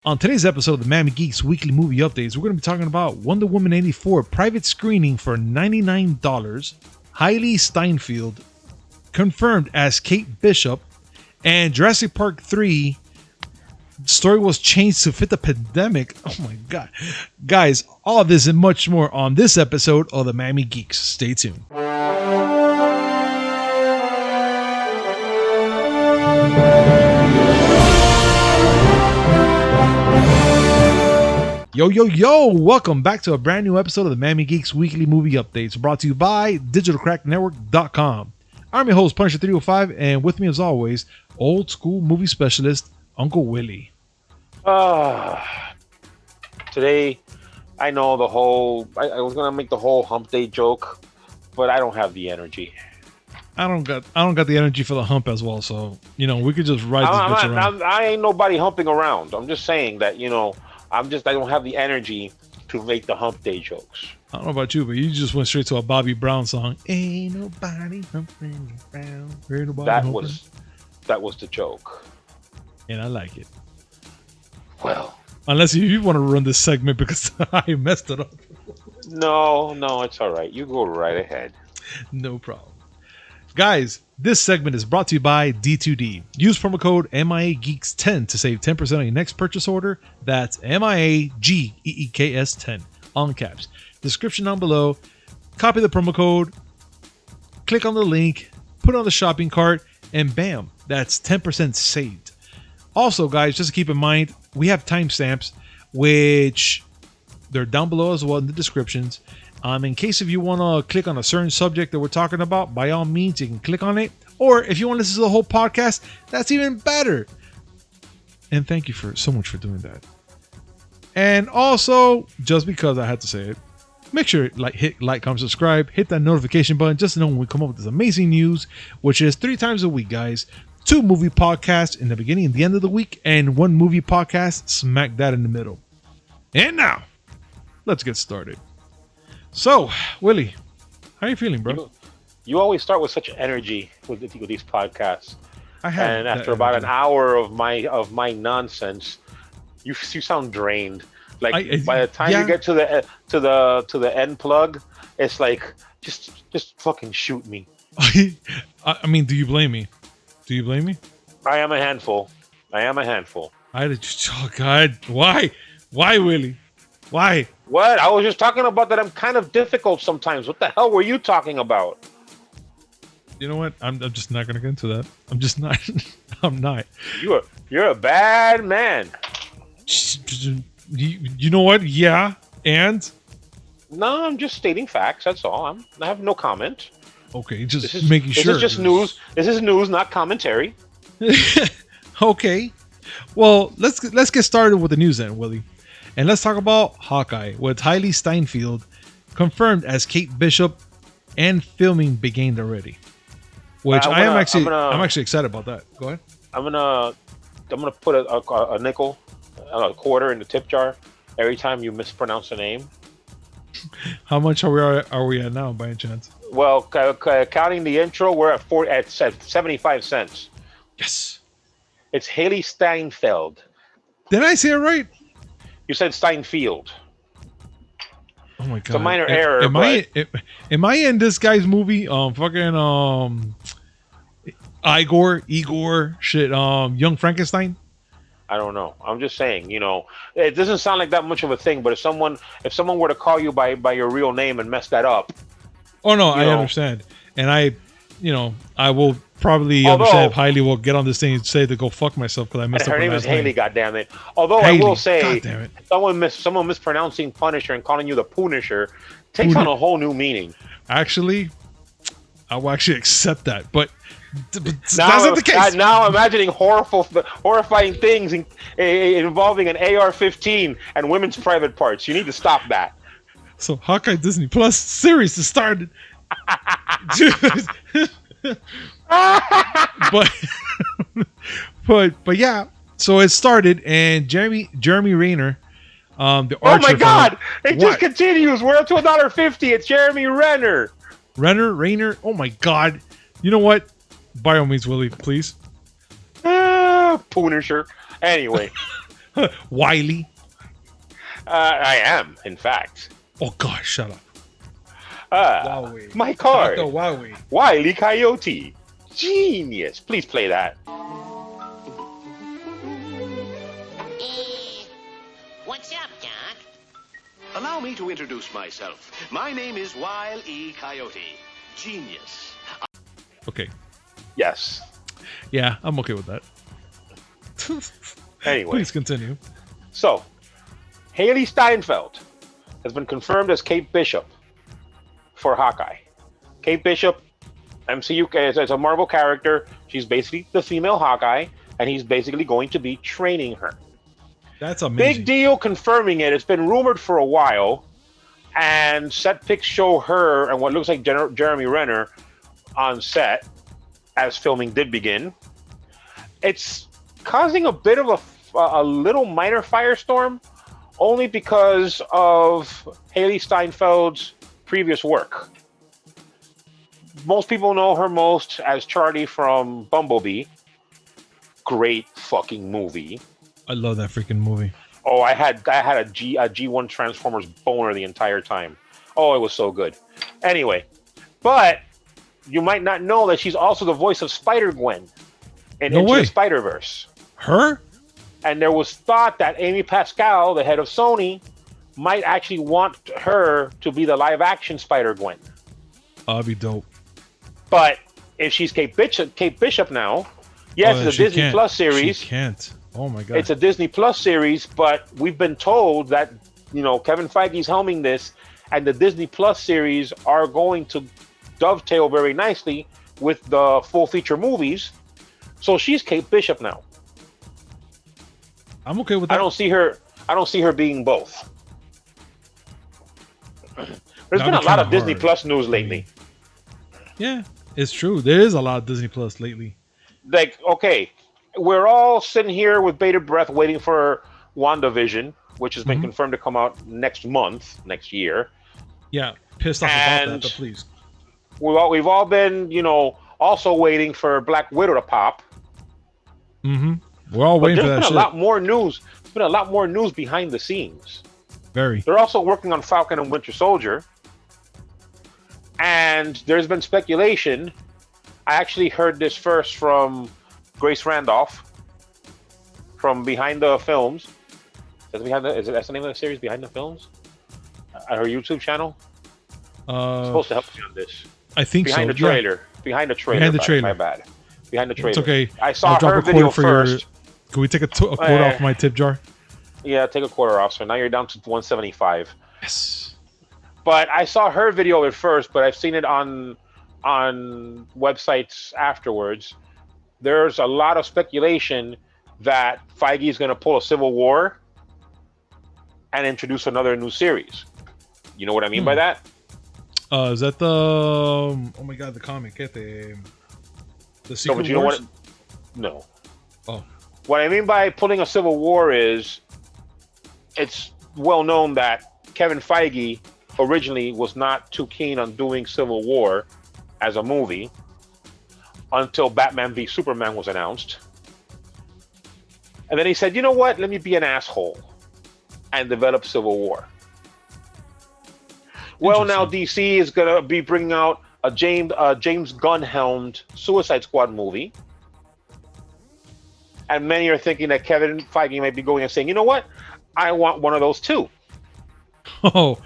On today's episode of the Miami Geeks Weekly Movie Updates, we're going to be talking about Wonder Woman 84 private screening for $99, Hailee Steinfeld confirmed as Kate Bishop, and Jurassic Park 3 story was changed to fit the pandemic. Oh my god. Guys, all of this and much more on this episode of the Miami Geeks. Stay tuned. Yo, welcome back to a brand new episode of the Miami Geeks Weekly Movie Updates, brought to you by digitalcracknetwork.com. I'm your host, Punisher 305, and with me as always, old school movie specialist, Uncle Willie. Today, I know the whole, I was going to make the whole hump day joke, but I don't have the energy. I don't got the energy for the hump as well, so, we could just ride this bitch around. I ain't nobody humping around. I'm just saying that, I don't have the energy to make the hump day jokes. I don't know about you, but you just went straight to a Bobby Brown song. Ain't nobody humping around. Ain't nobody that was the joke. And I like it. Well. Unless you want to run this segment because I messed it up. No, it's all right. You go right ahead. No problem. Guys, this segment is brought to you by D2D. Use promo code MIAGeeks10 to save 10% on your next purchase order. That's MIAGEEKS10. All caps. Description down below. Copy the promo code. Click on the link. Put it on the shopping cart. And bam, that's 10% saved. Also, guys, just to keep in mind, we have timestamps, which they're down below as well in the descriptions. In case if you want to click on a certain subject that we're talking about, by all means, you can click on it. Or if you want to listen to the whole podcast, that's even better. And thank you so much for doing that. And also, just because I had to say it, make sure hit like, comment, subscribe, hit that notification button just to know when we come up with this amazing news, which is 3 times a week, guys. 2 movie podcasts in the beginning and the end of the week, and 1 movie podcast smack that in the middle. And now, let's get started. So, Willie, how are you feeling, bro? You always start with such energy with these podcasts. And after about an hour of my nonsense, you sound drained. By the time you get to the end plug, it's like just fucking shoot me. I mean, do you blame me? I am a handful. Oh God, why, Willie? Why? What? I was just talking about that I'm kind of difficult sometimes. What the hell were you talking about? You know what? I'm just not gonna get into that. I'm just not. I'm not. You're a bad man. You know what? Yeah, and no, I'm just stating facts. That's all. I have no comment. Okay, making sure. This is just news. This is news, not commentary. Okay. Well, let's get started with the news then, Willie. And let's talk about Hawkeye, with Hailee Steinfeld confirmed as Kate Bishop, and filming began already. Which I'm actually excited about that. Go ahead. I'm gonna put a nickel, a quarter in the tip jar every time you mispronounce a name. How much are we at now, by any chance? Well, counting the intro, we're at 75 cents. Yes. It's Hailee Steinfeld. Did I say it right? You said Steinfeld. Oh my god! It's a minor error. Am I in this guy's movie? Igor, shit. Young Frankenstein. I don't know. I'm just saying. It doesn't sound like that much of a thing. But if someone were to call you by your real name and mess that up. Oh no, I understand, and I will probably understand if Hailee will get on this thing and say to go fuck myself because I messed up her name. Her name is Hailee, goddammit. Although Hailee, I will say, someone mispronouncing Punisher and calling you the Punisher takes on a whole new meaning. Actually, I will actually accept that, but that's not the case. Now imagining horrifying things involving an AR-15 and women's private parts. You need to stop that. So Hawkeye Disney Plus series has started. but yeah, so it started, and Jeremy Renner, the Archer. Oh my God! Just continues. We're up to $1.50. It's Jeremy Renner. Renner. Oh my God! You know what? By all means, Willie, please. Punisher. Anyway, Wiley. I am, in fact. Oh gosh, shut up. My card. Wowie. Wiley Coyote. Genius. Please play that. What's up, Doc? Allow me to introduce myself. My name is Wile E. Coyote. Genius. Okay. Yes. Yeah, I'm okay with that. Anyway. Please continue. So, Hailee Steinfeld has been confirmed as Kate Bishop for Hawkeye. Kate Bishop, MCU, is a Marvel character. She's basically the female Hawkeye, and he's basically going to be training her. That's amazing. Big deal confirming it. It's been rumored for a while, and set pics show her and what looks like Jeremy Renner on set as filming did begin. It's causing a bit of a little minor firestorm, only because of Hailee Steinfeld's previous work. Most people know her most as Charlie from Bumblebee. Great fucking movie. I love that freaking movie. Oh, I had a G1 Transformers boner the entire time. Oh, it was so good. Anyway, but you might not know that she's also the voice of Spider-Gwen in Into the Spider-Verse. Her? And there was thought that Amy Pascal, the head of Sony, might actually want her to be the live-action Spider-Gwen. That'd be dope. But if she's Kate Bishop now, yes, it's a Disney Plus series. She can't. Oh my god. It's a Disney Plus series, but we've been told that, Kevin Feige's helming this, and the Disney Plus series are going to dovetail very nicely with the full feature movies. So she's Kate Bishop now. I'm okay with that. I don't see her being both. There's been a lot of Disney Plus news lately. Yeah, it's true. There is a lot of Disney Plus lately. Like, okay, we're all sitting here with bated breath waiting for WandaVision, which has been confirmed to come out next year. Yeah, pissed off about that, but please. We've all been, also waiting for Black Widow to pop. Mm-hmm. We're all waiting for that shit. There's been a lot more news. There's been a lot more news behind the scenes. Very. They're also working on Falcon and Winter Soldier. And there's been speculation. I actually heard this first from Grace Randolph from Behind the Films. That's the name of the series, Behind the Films? At her YouTube channel? Supposed to help me on this. I think Behind so. The trailer. Yeah. Behind the trailer. My bad. Behind the trailer. It's okay. I saw her video first. Can we take a quarter off my tip jar? Yeah, take a quarter off. So now you're down to 175. Yes. But I saw her video at first, but I've seen it on websites afterwards. There's a lot of speculation that Feige is going to pull a Civil War and introduce another new series. You know what I mean by that? Is that the oh my god, the comic? The Secret Wars? Know what? No. Oh. What I mean by pulling a Civil War is it's well known that Kevin Feige originally was not too keen on doing Civil War as a movie until Batman v Superman was announced. And then he said, you know what? Let me be an asshole and develop Civil War. Well, now DC is going to be bringing out a James Gunn-helmed Suicide Squad movie. And many are thinking that Kevin Feige might be going and saying, you know what? I want one of those too. And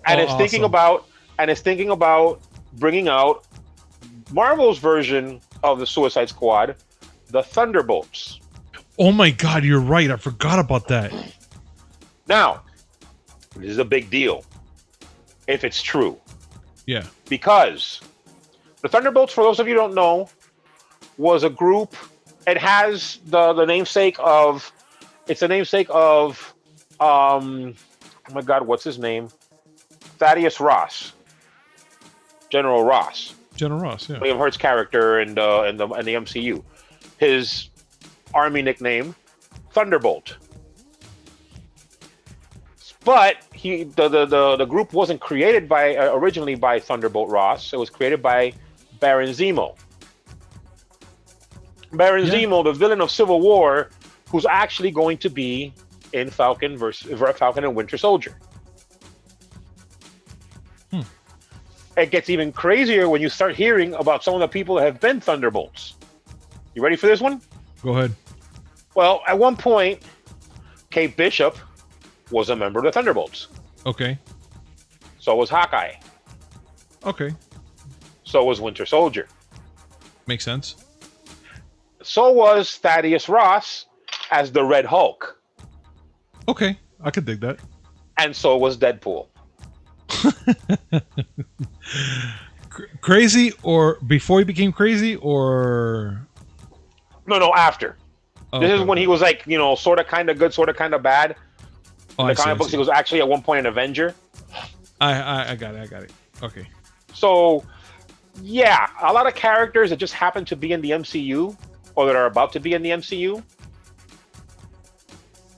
it's thinking about bringing out Marvel's version of the Suicide Squad, the Thunderbolts. Oh my god, you're right. I forgot about that. Now, this is a big deal if it's true. Yeah. Because the Thunderbolts, for those of you who don't know, was a group. It has the namesake of. It's a namesake of. Oh my God, what's his name? Thaddeus Ross. General Ross. General Ross, yeah. William Hurt's character in the MCU. His army nickname, Thunderbolt. But the group wasn't created originally by Thunderbolt Ross. It was created by Baron Zemo. Baron Zemo, the villain of Civil War, who's actually going to be in Falcon and Winter Soldier. It gets even crazier when you start hearing about some of the people that have been Thunderbolts. You ready for this one? Go ahead. Well, at one point, Kate Bishop was a member of the Thunderbolts. Okay. So was Hawkeye. Okay. So was Winter Soldier. Makes sense. So was Thaddeus Ross as the Red Hulk. Okay, I could dig that. And so was Deadpool. Crazy, or before he became crazy, or no, after. Oh, this okay, is when he was like, sort of kind of good, sort of kind of bad. In the comic books, he was actually at one point an Avenger. I got it. Okay. So, yeah, a lot of characters that just happen to be in the MCU or that are about to be in the MCU.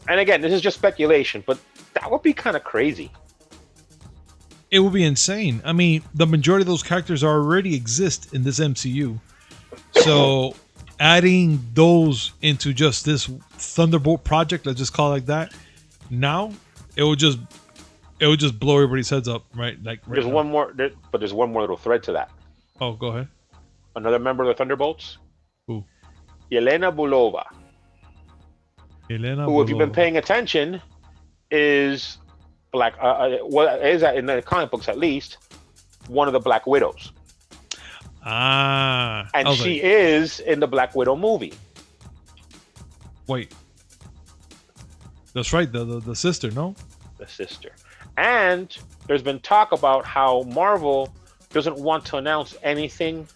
And again, this is just speculation, but that would be kind of crazy. It would be insane. I mean, the majority of those characters already exist in this MCU. So adding those into just this Thunderbolt project, let's just call it like that, now it would just blow everybody's heads up, right? Like there's one more little thread to that. Oh, go ahead. Another member of the Thunderbolts? Who? Yelena Belova. Who, if you've been paying attention, is in the comic books at least, one of the Black Widows. And she is in the Black Widow movie. Wait. That's right, the sister, no? The sister. And there's been talk about how Marvel doesn't want to announce anything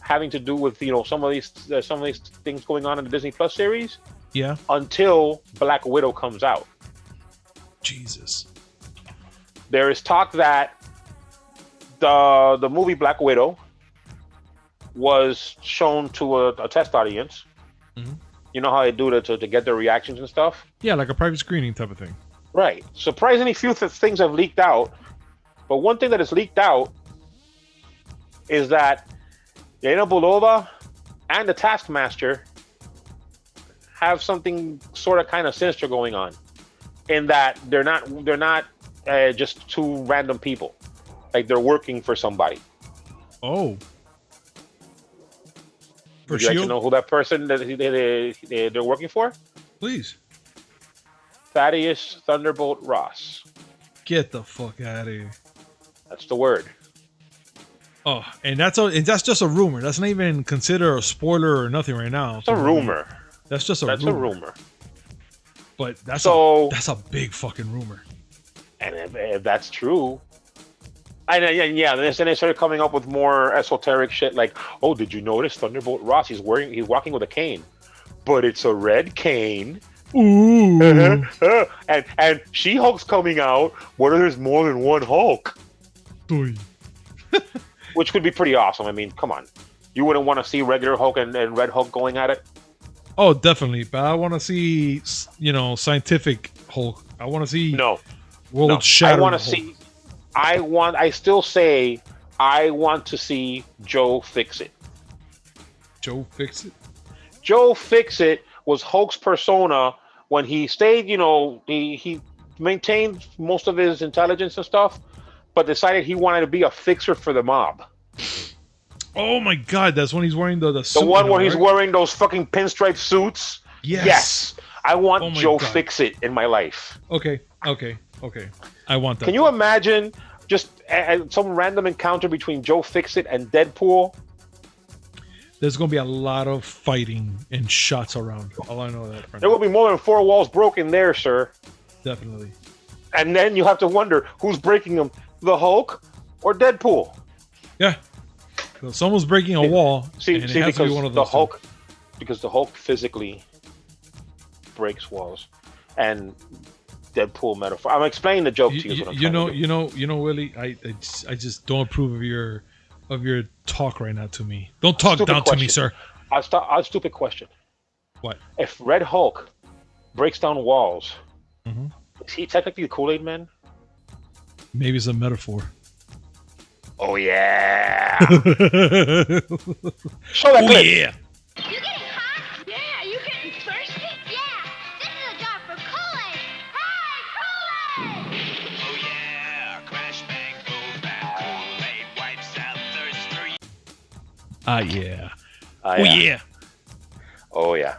having to do with some of these things going on in the Disney Plus series. Yeah. Until Black Widow comes out. Jesus. There is talk that the movie Black Widow was shown to a test audience. Mm-hmm. You know how they do to get their reactions and stuff? Yeah, like a private screening type of thing. Right. Surprisingly few things have leaked out. But one thing that has leaked out is that Yelena Belova and the Taskmaster have something sort of kind of sinister going on, in that they're not just two random people, like they're working for somebody. Oh, Would you like to know who that person that they're working for? Please. Thaddeus Thunderbolt Ross. Get the fuck out of here. That's the word. Oh, and that's just a rumor. That's not even considered a spoiler or nothing right now. It's a rumor. That's just a rumor. But that's a big fucking rumor. And if that's true, and then they started coming up with more esoteric shit like, oh, did you notice Thunderbolt Ross? He's walking with a cane, but it's a red cane. Ooh. And She-Hulk's coming out. What if there's more than one Hulk? Which could be pretty awesome. I mean, come on. You wouldn't want to see regular Hulk and Red Hulk going at it? Oh, definitely. But I want to see, scientific Hulk. I want to see world-shattering Hulk. I still say I want to see Joe Fixit. Joe Fixit? Joe Fixit was Hulk's persona when he stayed, he maintained most of his intelligence and stuff, but decided he wanted to be a fixer for the mob. Oh my God, that's when he's wearing the suit. The one where he's wearing those fucking pinstripe suits? Yes. I want Joe Fixit in my life. Okay. I want that. Can you imagine just some random encounter between Joe Fixit and Deadpool? There's going to be a lot of fighting and shots around. All I know that. There will be more than 4 walls broken there, sir. Definitely. And then you have to wonder who's breaking them, the Hulk or Deadpool? Yeah. So someone's breaking a wall. See, because the Hulk physically breaks walls, and Deadpool metaphor. I'm explaining the joke to you. You know, Willie. I just don't approve of your talk right now to me. Don't talk down to me, sir. A stupid question. What? If Red Hulk breaks down walls, is he technically the Kool-Aid Man? Maybe it's a metaphor. Oh yeah! Show that clip. You getting hot? Yeah. You getting thirsty? Yeah. This is a job for Kool-Aid. Yeah. Oh, yeah. Oh, yeah.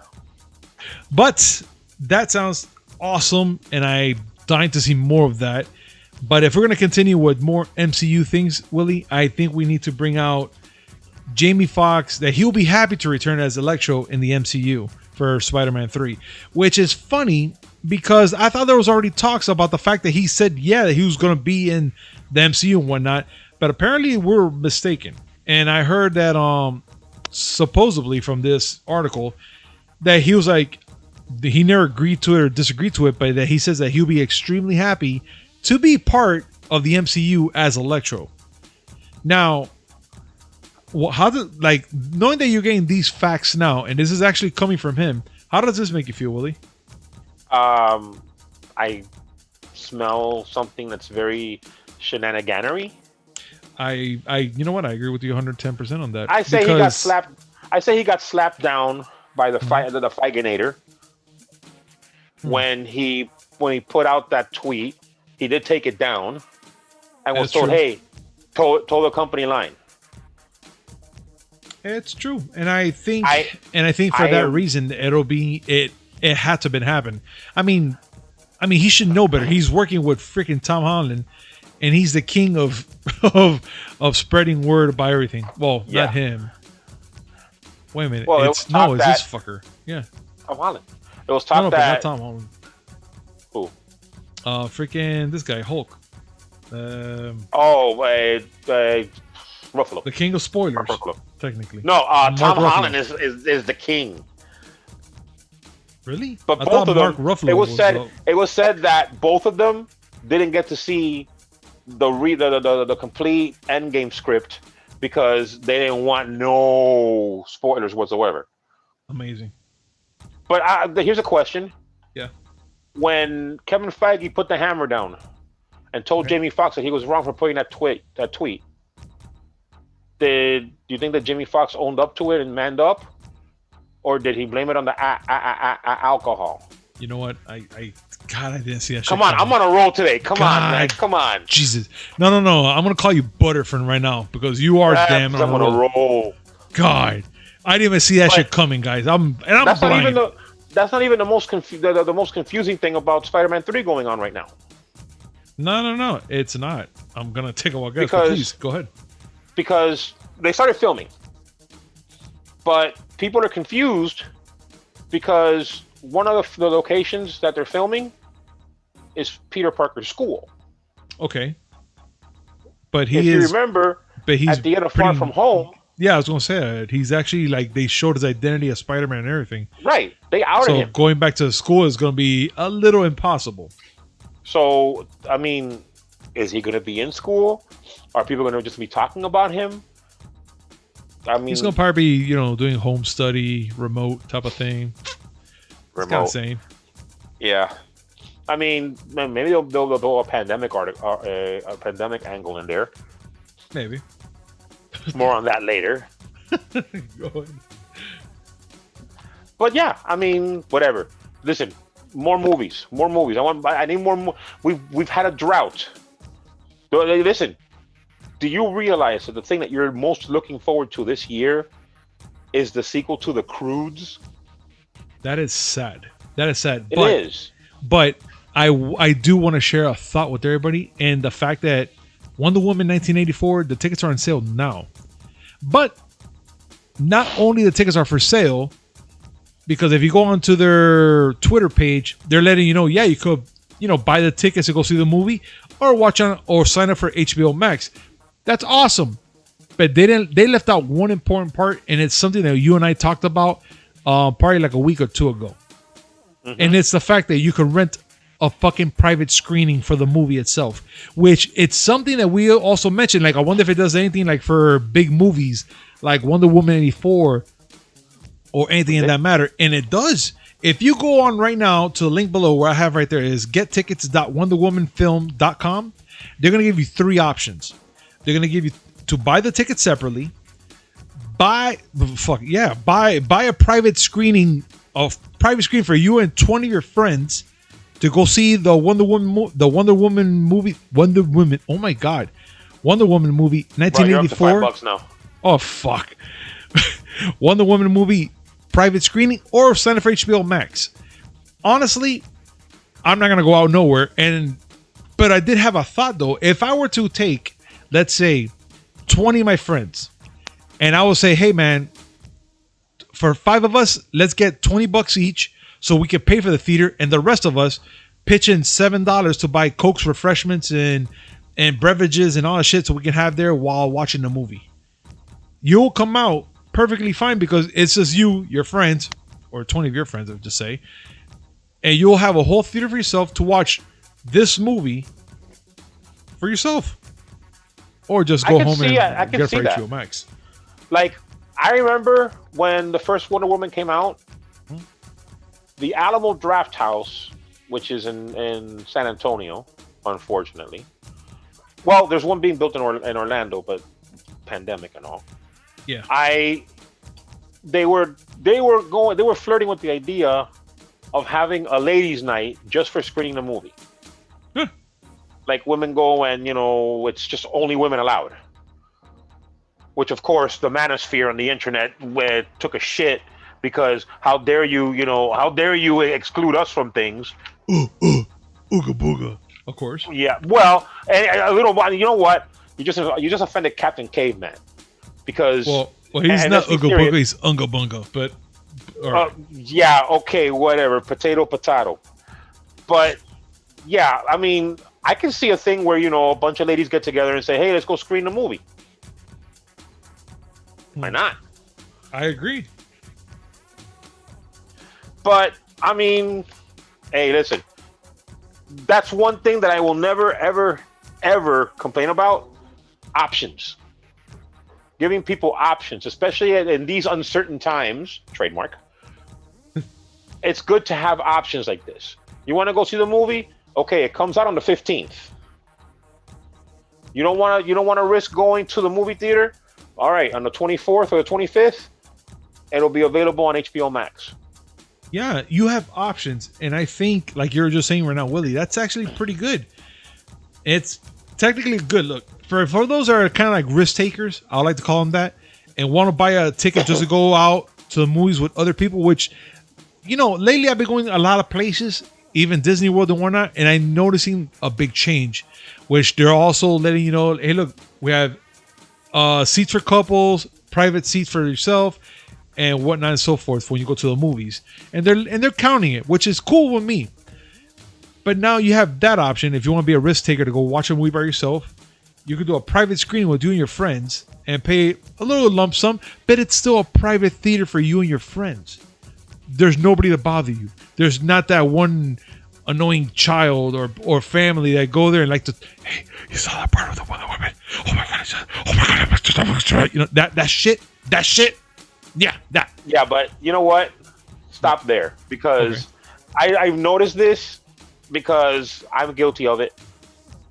But that sounds awesome, and I'm dying to see more of that. But if we're going to continue with more MCU things, Willie, I think we need to bring out Jamie Foxx, that he'll be happy to return as Electro in the MCU for Spider-Man 3, which is funny because I thought there was already talks about the fact that he said, that he was going to be in the MCU and whatnot, but apparently we're mistaken. And I heard that supposedly from this article that he was like, he never agreed to it or disagreed to it, but that he says that he'll be extremely happy to be part of the MCU as Electro. Now, how does, like, knowing that you're getting these facts now, and this is actually coming from him, how does this make you feel, Willie? I smell something that's very shenaniganery. You know what? I agree with you 110% on that. I say he got slapped. I say he got slapped down by the Figinator when he put out that tweet. He did take it down and was told, "Hey, told the company line." It's true, and I think for that reason, it had to happen. I mean, he should know better. He's working with freaking Tom Holland, and he's the king of spreading word about everything. Well, not him. Wait a minute. Well, it's this fucker. Yeah. Tom Holland. It was talk that. Not Tom Holland. Who? Freaking this guy, Hulk. Ruffalo. The king of spoilers. Technically. No, Tom Holland is the king. Really? But I both of them. Ruffalo it was said that both of them didn't get to see the complete Endgame script because they didn't want no spoilers whatsoever. Amazing. But here's a question. Yeah. When Kevin Feige put the hammer down and told Jamie Foxx that he was wrong for putting that tweet, do you think that Jamie Foxx owned up to it and manned up, or did he blame it on the alcohol? You know what? I didn't see that. Come on, I'm on a roll today. Come on, man. Come on. Jesus. No. I'm gonna call you Butterfriend right now because you are damn on a roll. God, I didn't even see that shit coming, guys. That's blind. That's not even the most confusing thing about Spider-Man 3 going on right now. No, it's not. I'm gonna take a walk. Please go ahead. Because they started filming, but people are confused because one of the locations that they're filming is Peter Parker's school. Okay, but if you remember, at the end of Far From Home. Yeah, I was gonna say that. He's actually they showed his identity as Spider-Man and everything. Right, they outed him. So going back to school is gonna be a little impossible. So I mean, is he gonna be in school? Are people gonna just be talking about him? I mean, he's gonna probably be doing home study, remote type of thing. It's kind of insane. Yeah, I mean, maybe they'll do a pandemic a pandemic angle in there. Maybe. More on that later. Go ahead. But yeah, I mean, whatever. Listen, more movies. I need more. We've had a drought. Listen, do you realize that the thing that you're most looking forward to this year is the sequel to The Croods? That is sad. It is. But I do want to share a thought with everybody, and the fact that Wonder Woman 1984, the tickets are on sale now. But not only the tickets are for sale, because if you go onto their Twitter page, they're letting you know, you could, buy the tickets to go see the movie or watch on or sign up for HBO Max. That's awesome. But they left out one important part, and it's something that you and I talked about probably like a week or two ago. Mm-hmm. And it's the fact that you can rent a fucking private screening for the movie itself, which it's something that we also mentioned. Like, I wonder if it does anything like for big movies like Wonder Woman 84 or anything in that matter. And it does. If you go on right now to the link below where I have right there is gettickets.wonderwomanfilm.com, they're going to give you three options. They're going to give you to buy the ticket separately, buy a private screen for you and 20 of your friends to go see the Wonder Woman movie, 1984. Bro, you're up to $5 now. Oh, fuck. Wonder Woman movie private screening or sign up for HBO Max. Honestly, I'm not going to go out nowhere. But I did have a thought, though. If I were to take, let's say, 20 of my friends, and I will say, hey, man, for 5 of us, let's get $20 each so we can pay for the theater, and the rest of us pitch in $7 to buy Cokes, refreshments, and beverages and all that shit so we can have there while watching the movie. You'll come out perfectly fine because it's just you, your friends, or 20 of your friends, I would just say, and you'll have a whole theater for yourself to watch this movie for yourself. Or just go home and get it for HBO Max. Like, I remember when the first Wonder Woman came out, the Alamo Draft House, which is in San Antonio, unfortunately. Well, there's one being built in Orlando, but pandemic and all. Yeah. They were flirting with the idea of having a ladies' night just for screening the movie. Huh. Like, women go and, it's just only women allowed. Which, of course, the manosphere on the internet took a shit because how dare you exclude us from things? Ooga booga. Of course. Yeah. Well, and a little. You know what? You just offended Captain Caveman because. Well, he's not Ooga booga. He's Unga bunga. But. Right. Yeah. Okay. Whatever. Potato. But yeah, I mean, I can see a thing where a bunch of ladies get together and say, "Hey, let's go screen the movie." Why not? I agree. But I mean, hey, listen. That's one thing that I will never, ever, ever complain about. Options. Giving people options, especially in these uncertain times, trademark. It's good to have options like this. You want to go see the movie? Okay, it comes out on the 15th. You don't want to risk going to the movie theater? All right, on the 24th or the 25th, it'll be available on HBO Max. Yeah, you have options, and I think, like you were just saying right now, Willie, that's actually pretty good. It's technically good. Look, for those that are kind of like risk takers, I like to call them that, and want to buy a ticket just to go out to the movies with other people, which, lately I've been going a lot of places, even Disney World and whatnot, and I'm noticing a big change, which they're also letting you know, hey, look, we have seats for couples, private seats for yourself, and whatnot and so forth when you go to the movies, and they're counting it, which is cool with me. But now you have that option if you want to be a risk taker to go watch a movie by yourself. You could do a private screening with you and your friends and pay a little lump sum, but it's still a private theater for you and your friends. There's nobody to bother you. There's not that one annoying child or family that go there and like to, hey, you saw that part of the Wonder Woman? Oh my god! That shit. Yeah, that. Yeah, but you know what? Stop there because I've noticed this because I'm guilty of it.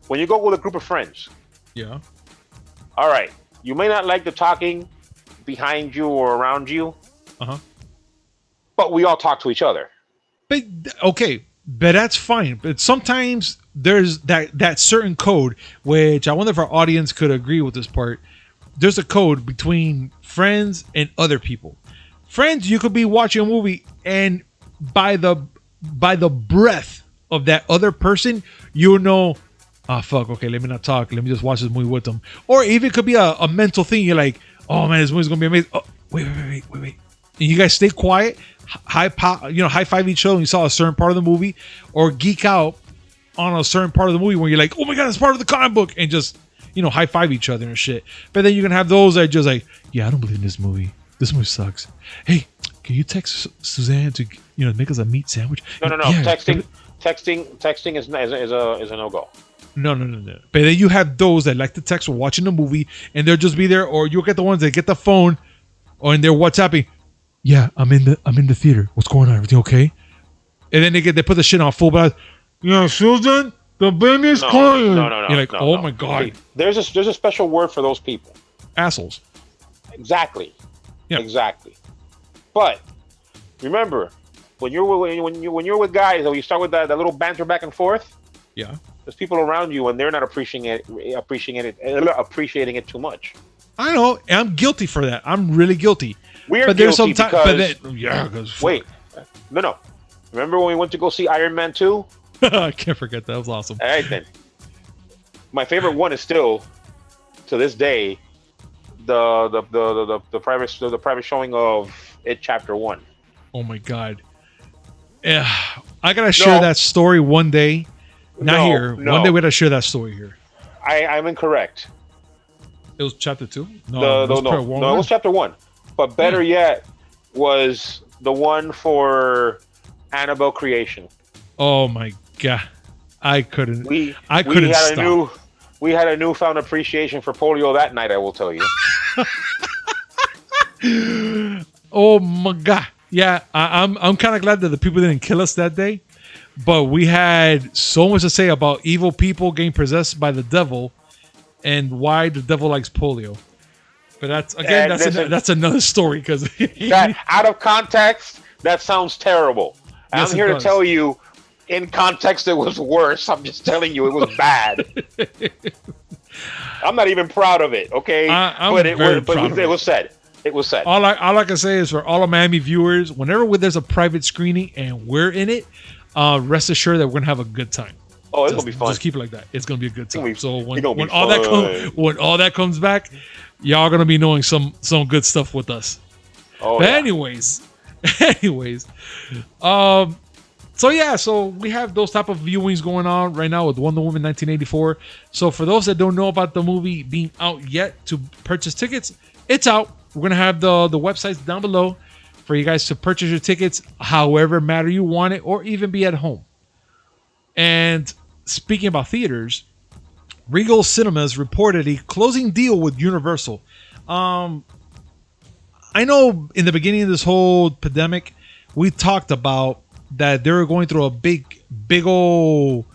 When you go with a group of friends, yeah. All right, you may not like the talking behind you or around you, but we all talk to each other. But that's fine. But sometimes there's that certain code, which I wonder if our audience could agree with this part. There's a code between friends and other people. Friends, you could be watching a movie, and by the breath of that other person, you'll know, fuck, okay, let me not talk. Let me just watch this movie with them. Or even it could be a mental thing. You're like, oh man, this movie's gonna be amazing. Oh, wait. And you guys stay quiet, high five each other when you saw a certain part of the movie, or geek out on a certain part of the movie where you're like, oh my god, it's part of the comic book, and just high five each other and shit. But then you can have those that are just like, yeah, I don't believe in this movie. This movie sucks. Hey, can you text Suzanne to make us a meat sandwich? No. Yeah, texting is a no-go. No. But then you have those that like to text while watching the movie, and they'll just be there, or you'll get the ones that get the phone, or and they're WhatsApping. Yeah, I'm in the theater. What's going on? Everything okay? And then they put the shit on full blast. Yeah, Susan, the baby's crying. No. You're like, oh my god. There's a special word for those people. Assholes. Exactly. Yeah. Exactly. But remember, when you're with guys, or you start with that little banter back and forth. Yeah. There's people around you, and they're not appreciating it too much. I know. I'm guilty for that. I'm really guilty. We're but guilty because... because wait. No. Remember when we went to go see Iron Man 2? I can't forget that. That was awesome. All right, then. My favorite one is still, to this day, the private showing of It Chapter 1. Oh, my God. Yeah, I got to share that story one day. Not here. No. One day we got to share that story here. I'm incorrect. It was chapter 2? No, it was chapter 1. But better yet was the one for Annabelle Creation. Oh my God. I couldn't stop. We had a newfound appreciation for polio that night, I will tell you. Oh my God. Yeah, I'm kind of glad that the people didn't kill us that day. But we had so much to say about evil people getting possessed by the devil and why the devil likes polio. But that's another story because that out of context, that sounds terrible. Yes, I'm here to tell you, in context, it was worse. I'm just telling you, it was bad. I'm not even proud of it. Okay, it was said. It was said. All I can say is for all of Miami viewers, whenever there's a private screening and we're in it, rest assured that we're gonna have a good time. Oh, it's gonna be fun. Just keep it like that. It's gonna be a good time. So when all that comes back, y'all gonna be knowing some good stuff with us. Oh, but anyways, so we have those type of viewings going on right now with Wonder Woman 1984. So for those that don't know about the movie being out yet to purchase tickets, it's out. We're gonna have the websites down below for you guys to purchase your tickets however matter you want it, or even be at home. And speaking about theaters, Regal Cinemas reported a closing deal with Universal. I know in the beginning of this whole pandemic, we talked about that they were going through a big old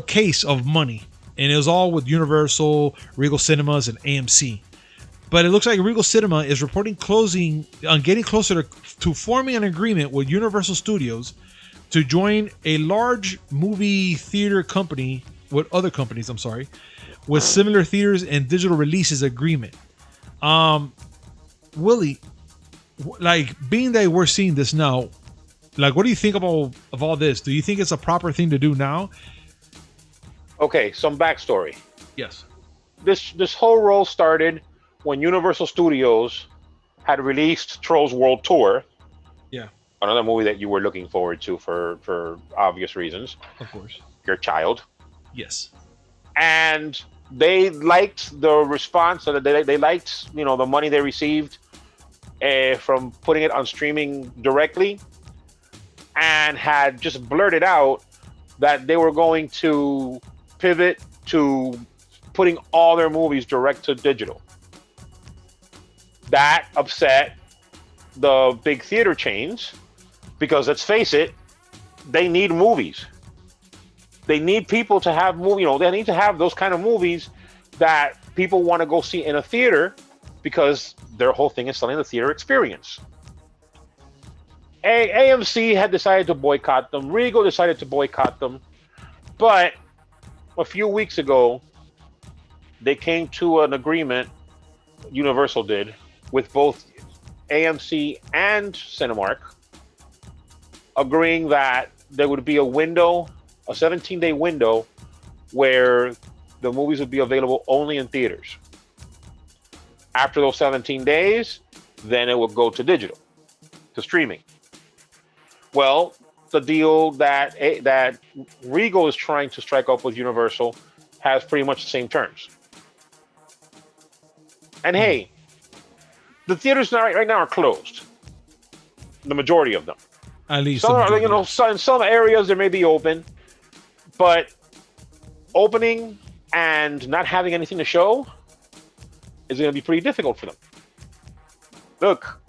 case of money, and it was all with Universal, Regal Cinemas, and AMC. But it looks like Regal Cinema is reporting getting closer to forming an agreement with Universal Studios to join a large movie theater company with other companies, with similar theaters and digital releases agreement. Willie, like, being that we're seeing this now, like, what do you think of all this? Do you think it's a proper thing to do now? Okay, some backstory. Yes. This whole role started when Universal Studios had released Trolls World Tour. Yeah. Another movie that you were looking forward to for obvious reasons. Of course. Your child. Yes. And they liked the response, or they liked, the money they received from putting it on streaming directly, and had just blurted out that they were going to pivot to putting all their movies direct to digital. That upset the big theater chains because, let's face it, they need movies. They need people to have they need to have those kind of movies that people want to go see in a theater, because their whole thing is selling the theater experience. AMC had decided to boycott them. Regal decided to boycott them. But a few weeks ago, they came to an agreement, Universal did, with both AMC and Cinemark, agreeing that there would be a 17-day window, where the movies would be available only in theaters. After those 17 days, then it would go to digital, to streaming. Well, the deal that Regal is trying to strike up with Universal has pretty much the same terms. And hey, the theaters right now are closed. The majority of them. At least some in some areas they may be open, but opening and not having anything to show is going to be pretty difficult for them. Look,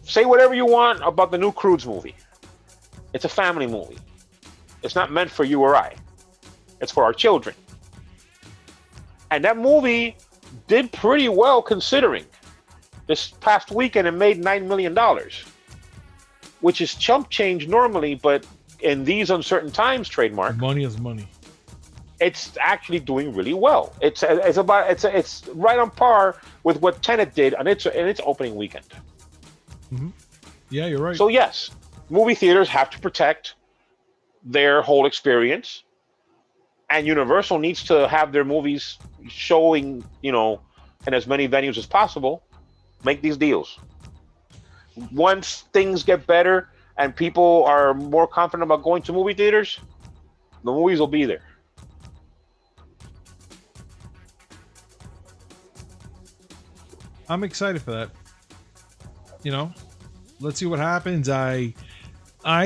say whatever you want about the new Croods movie. It's a family movie. It's not meant for you or I. It's for our children. And that movie did pretty well, considering. This past weekend, it made $9 million, which is chump change normally, but in these uncertain times, trademark, money is money. it's actually doing really well. It's right on par with what Tenet did in its opening weekend. Mm-hmm. Yeah, you're right. So yes, movie theaters have to protect their whole experience, and Universal needs to have their movies showing, in as many venues as possible. Make these deals. Once things get better and people are more confident about going to movie theaters, the movies will be there. I'm excited for that. Let's see what happens. I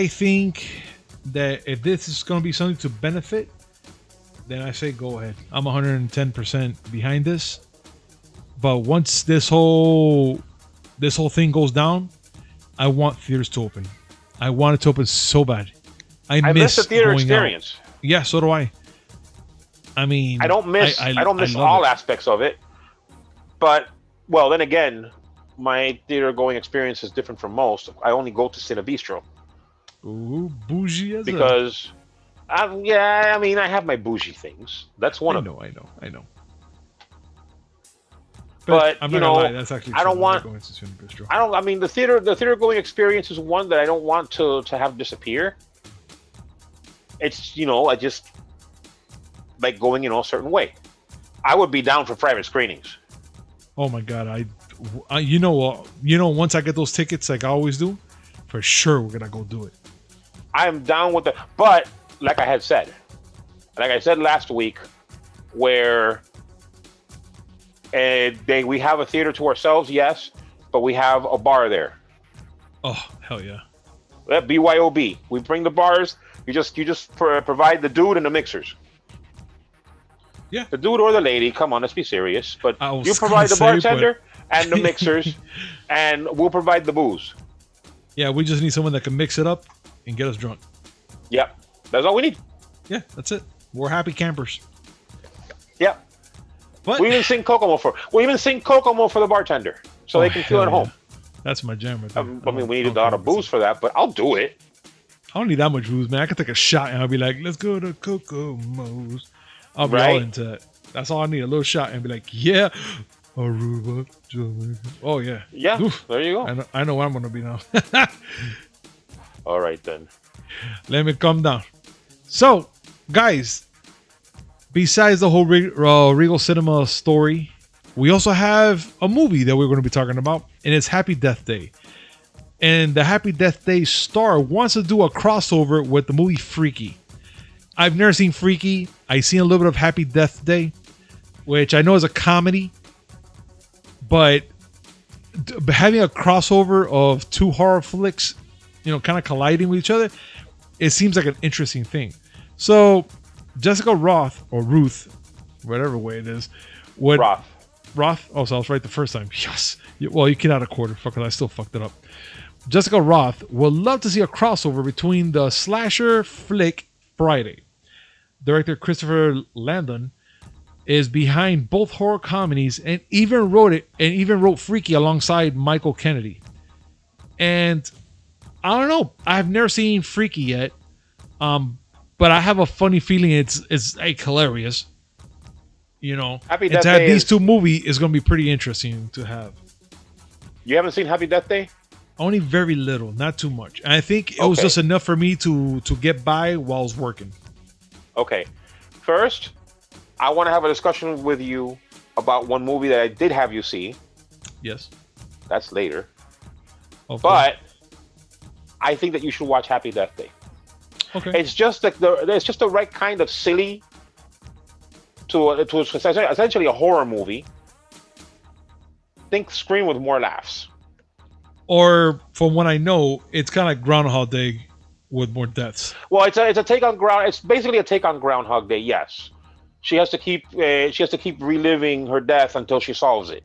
think that if this is going to be something to benefit, then I say go ahead. I'm 110% behind this. But once this whole thing goes down, I want theaters to open. I want it to open so bad. I miss the theater going experience. Out. Yeah, so do I. I mean, I don't miss all aspects of it. But then again, my theater going experience is different from most. I only go to Cinebistro. Ooh, bougie as because I have my bougie things. That's one of them. I know. But I'm not gonna lie, that's actually I don't want. Going to Cinebistro. The theater going experience is one that I don't want to have disappear. It's I just like going a certain way. I would be down for private screenings. Oh my god, I once I get those tickets like I always do, for sure we're gonna go do it. I'm down with but like I said last week, where we have a theater to ourselves, yes, but we have a bar there. Oh hell yeah! That BYOB. We bring the bars. You just provide the dude and the mixers. Yeah, the dude or the lady. Come on, let's be serious. But you provide the bartender and the mixers, and we'll provide the booze. Yeah, we just need someone that can mix it up and get us drunk. Yep, that's all we need. Yeah, that's it. We're happy campers. Yep. But we even sing Kokomo for the bartender, so they can feel at home. Yeah. That's my jam right there. We need a lot of booze for that, but I'll do it. I don't need that much booze, man. I could take a shot and I'll be like, let's go to Kokomo's. I'll be all into that. That's all I need, a little shot and be like, yeah, Aruba, Jamaica. Oh, yeah. Yeah, oof. There you go. I know where I'm going to be now. All right, then. Let me calm down. So, guys, besides the whole Regal Cinema story, we also have a movie that we're going to be talking about, and it's Happy Death Day. And the Happy Death Day star wants to do a crossover with the movie Freaky. I've never seen Freaky. I've seen a little bit of Happy Death Day, which I know is a comedy, but having a crossover of two horror flicks, kind of colliding with each other, it seems like an interesting thing. So Jessica Roth, or Ruth, whatever way it is, Roth. Oh, so I was right the first time. Yes. Well, you get out of quarter. Fuck it, I still fucked it up. Jessica Roth would love to see a crossover between the slasher flick Friday. Director Christopher Landon is behind both horror comedies and even wrote Freaky alongside Michael Kennedy. And I don't know. I've never seen Freaky yet. But I have a funny feeling it's like hilarious. Happy and Death to have Day these two movies is going to be pretty interesting to have. You haven't seen Happy Death Day? Only very little, not too much. And I think it was just enough for me to get by while I was working. Okay. First, I want to have a discussion with you about one movie that I did have you see. Yes. That's later. Okay. But I think that you should watch Happy Death Day. Okay. It's just the right kind of silly to essentially a horror movie. Think Scream with more laughs. Or from what I know, it's kind of like Groundhog Day with more deaths. Well, it's a take on It's basically a take on Groundhog Day. Yes, she has to keep reliving her death until she solves it.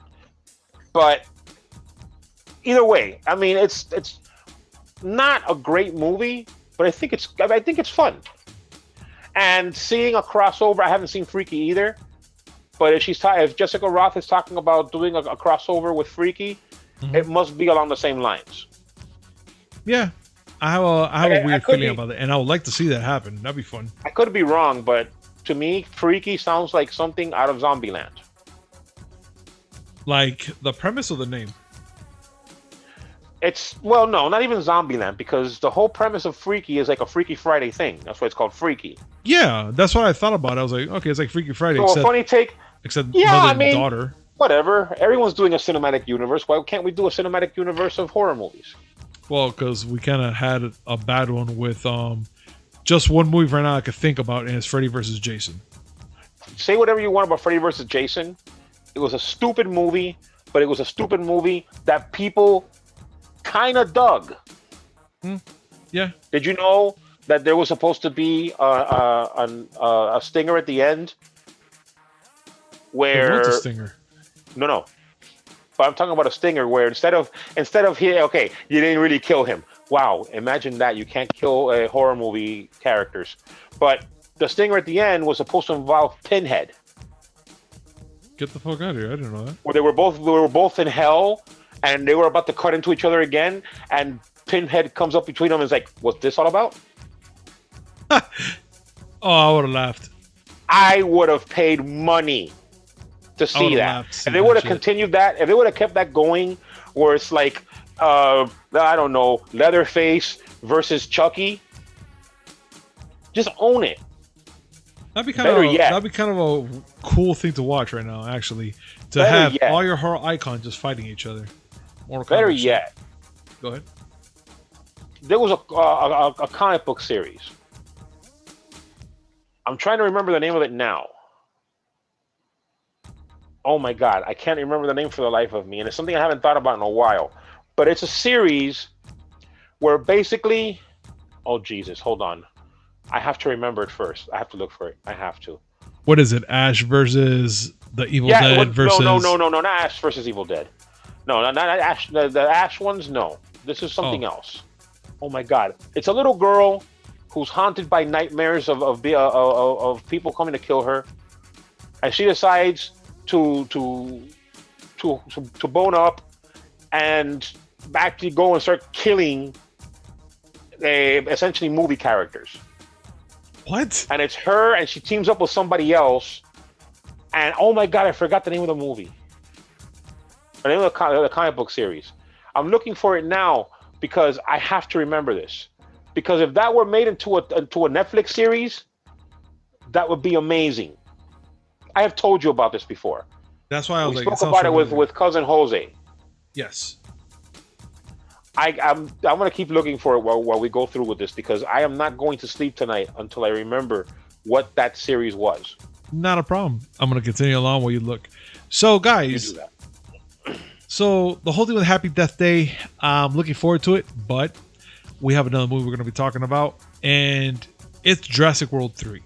But either way, I mean, it's not a great movie, but I think it's fun. And seeing a crossover, I haven't seen Freaky either. But if Jessica Roth is talking about doing a crossover with Freaky, it must be along the same lines. Yeah, I have a weird feeling about it, and I would like to see that happen. That'd be fun. I could be wrong, but to me, Freaky sounds like something out of Zombieland. Like the premise of the name. It's, well, no, not even Zombieland, because the whole premise of Freaky is like a Freaky Friday thing. That's why it's called Freaky. Yeah, that's what I thought about. I was like, okay, it's like Freaky Friday. So a funny take. Except mother and daughter. Whatever. Everyone's doing a cinematic universe. Why can't we do a cinematic universe of horror movies? Well, because we kind of had a bad one with just one movie right now I could think about, and it's Freddy versus Jason. Say whatever you want about Freddy versus Jason. It was a stupid movie, but it was a stupid movie that people kind of dug. Yeah. Did you know that there was supposed to be a stinger at the end? Where what's a stinger? No. But I'm talking about a stinger where instead of here, okay, you didn't really kill him. Wow, imagine that. You can't kill horror movie characters. But the stinger at the end was supposed to involve Pinhead. Get the fuck out of here! I didn't know that. Where they were both in hell, and they were about to cut into each other again, and Pinhead comes up between them and is like, "What's this all about?" Oh, I would have laughed. I would have paid money to see that. If they would have continued that, if they would have kept that going, where it's like, I don't know, Leatherface versus Chucky, just own it. That'd be kind of a cool thing to watch right now, actually. To have all your horror icons just fighting each other. Better yet. Go ahead. There was a comic book series. I'm trying to remember the name of it now. Oh my God, I can't remember the name for the life of me, and it's something I haven't thought about in a while. But it's a series where basically, oh Jesus, hold on. I have to remember it first. I have to look for it. I have to. What is it? Ash versus the Evil Dead versus... No, not Ash versus Evil Dead. No, not Ash. The Ash ones, no. This is something else. Oh my God. It's a little girl who's haunted by nightmares of people coming to kill her. And she decides to bone up and actually go and start killing essentially movie characters. What? And it's her, and she teams up with somebody else. And oh my God, I forgot the name of the movie. The name of the comic book series. I'm looking for it now because I have to remember this. Because if that were made into a Netflix series, that would be amazing. I have told you about this before. That's why we spoke about it with cousin Jose. Yes. I'm going to keep looking for it while we go through with this, because I am not going to sleep tonight until I remember what that series was. Not a problem. I'm going to continue along while you look. So, guys, you do that. So the whole thing with Happy Death Day, I'm looking forward to it, but we have another movie we're going to be talking about, and it's Jurassic World 3.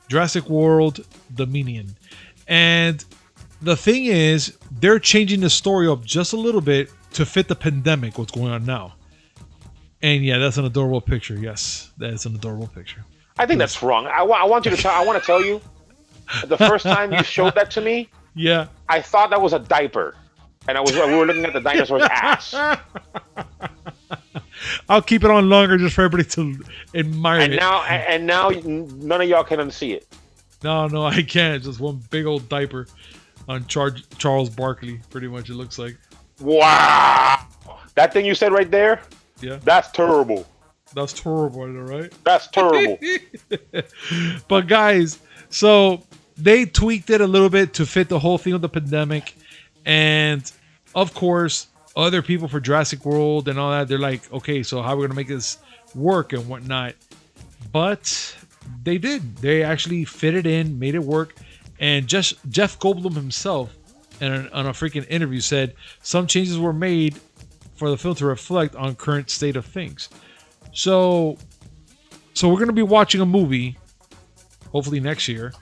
Jurassic World Dominion. And the thing is, they're changing the story up just a little bit to fit the pandemic, what's going on now. And yeah, that's an adorable picture. Yes, that is an adorable picture. I think that's wrong. I want you to tell. I want to tell you, the first time you showed that to me, yeah, I thought that was a diaper, and we were looking at the dinosaur's ass. I'll keep it on longer just for everybody to admire it. And now, none of y'all can unsee it. No, I can't. It's just one big old diaper on Charles Barkley. Pretty much, it looks like. Wow, that thing you said right there. Yeah, that's terrible. That's terrible, right? That's terrible. But guys, so they tweaked it a little bit to fit the whole thing of the pandemic, and of course, other people for Jurassic World and all that, they're like, okay, so how are we gonna make this work and whatnot? But they did. They actually fit it in, made it work, and just Jeff Goldblum himself, on a freaking interview, said some changes were made for the film to reflect on current state of things. So we're gonna be watching a movie, hopefully next year,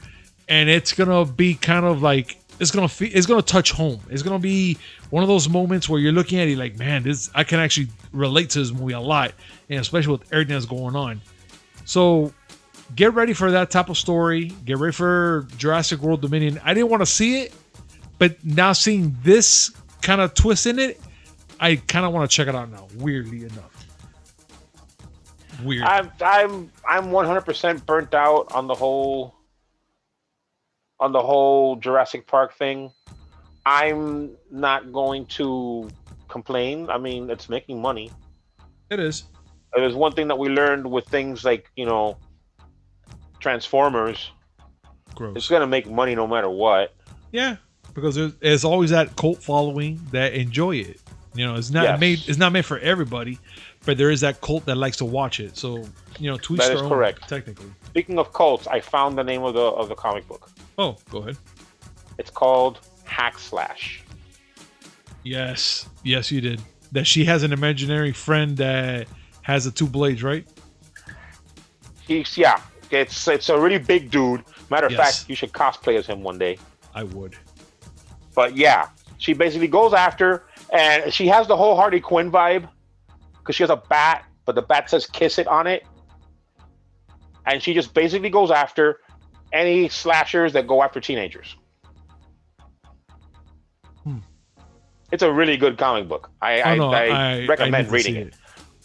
and it's gonna be kind of like it's gonna touch home. It's gonna be one of those moments where you're looking at it like, man, I can actually relate to this movie a lot, and especially with everything that's going on. So get ready for that type of story. Get ready for Jurassic World Dominion. I didn't want to see it, but now seeing this kind of twist in it, I kind of want to check it out now, weirdly enough. weird. I'm 100% burnt out on the whole Jurassic Park thing. I'm not going to complain. I mean, it's making money. It is. There's one thing that we learned with things like, Transformers. Gross. It's gonna make money no matter what. Yeah, because there's always that cult following that enjoy it. It's not made. It's not made for everybody, but there is that cult that likes to watch it. So to each That their is own, correct. technically. Speaking of cults, I found the name of the comic book. Oh, go ahead. It's called Hack Slash. Yes, you did. That she has an imaginary friend that has the two blades, right? It's a really big dude. Matter of Yes. fact, you should cosplay as him one day. I would. But yeah, she basically goes after, and she has the whole Harley Quinn vibe because she has a bat, but the bat says "kiss it" on it, and she just basically goes after any slashers that go after teenagers. It's a really good comic book. I recommend reading it.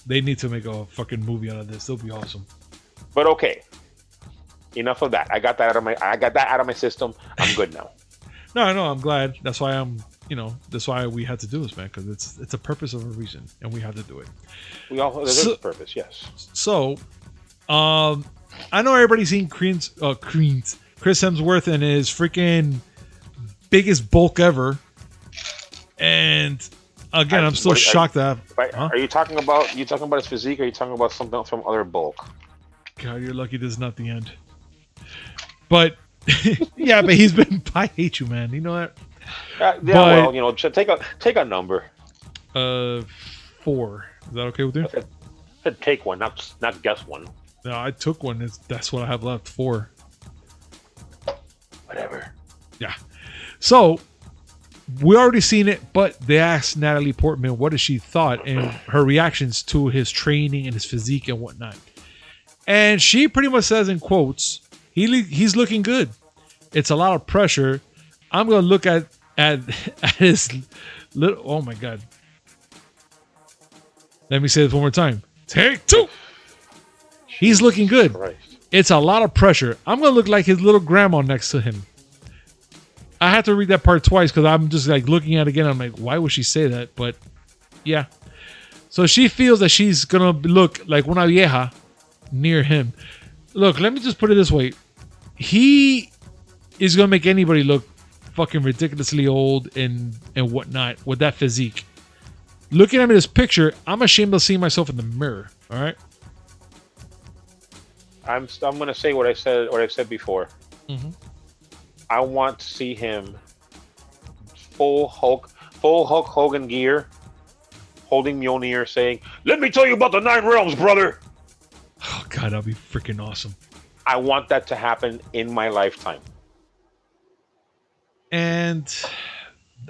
They need to make a fucking movie out of this. It'll be awesome. But okay, enough of that. I got that out of my system. I'm good now. No, I'm glad. That's why that's why we had to do this, man. Because it's a purpose of a reason, and we have to do it. There's a purpose, yes. So, I know everybody's seen Chris Hemsworth and his freaking biggest bulk ever. And again, I'm still shocked that. Are you talking about his physique? Or are you talking about something else from other bulk? God, you're lucky this is not the end. But yeah, but he's been. I hate you, man. You know that. Take a number. 4. Is that okay with you? I said take one, not guess one. No, I took one. That's what I have left. 4. Whatever. Yeah. So. We already seen it, but they asked Natalie Portman what she thought and her reactions to his training and his physique and whatnot. And she pretty much says in quotes, he's looking good. It's a lot of pressure. I'm going to look at his little... Oh, my God. Let me say this one more time. Take 2. He's looking good. Christ. It's a lot of pressure. I'm going to look like his little grandma next to him. I had to read that part twice because I'm just like looking at it again. I'm like, why would she say that? But yeah. So she feels that she's going to look like una vieja near him. Look, let me just put it this way. He is going to make anybody look fucking ridiculously old and whatnot with that physique. Looking at me this picture, I'm ashamed to see myself in the mirror. All right. I'm going to say what I said before. Mm-hmm. I want to see him full Hulk Hogan gear, holding Mjolnir, saying, "Let me tell you about the 9 realms, brother." Oh God, that'd be freaking awesome. I want that to happen in my lifetime. And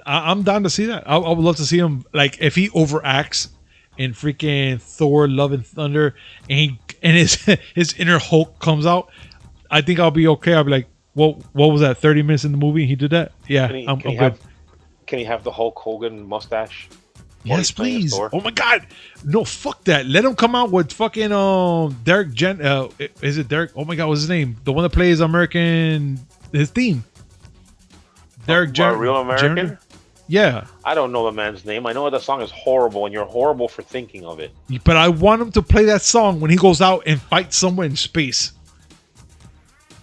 I'm down to see that. I would love to see him, like, if he overacts in freaking Thor: Love and Thunder, and his inner Hulk comes out. I think I'll be okay. I'll be like, what was that? 30 minutes in the movie, and he did that. Yeah, I'm good. Can he have the Hulk Hogan mustache? Yes, please. Oh my God, no, fuck that. Let him come out with fucking Derek is it Derek? Oh my God, what's his name? The one that plays his theme. Derek Real American. Yeah. I don't know the man's name. I know the song is horrible, and you're horrible for thinking of it. But I want him to play that song when he goes out and fights someone in space.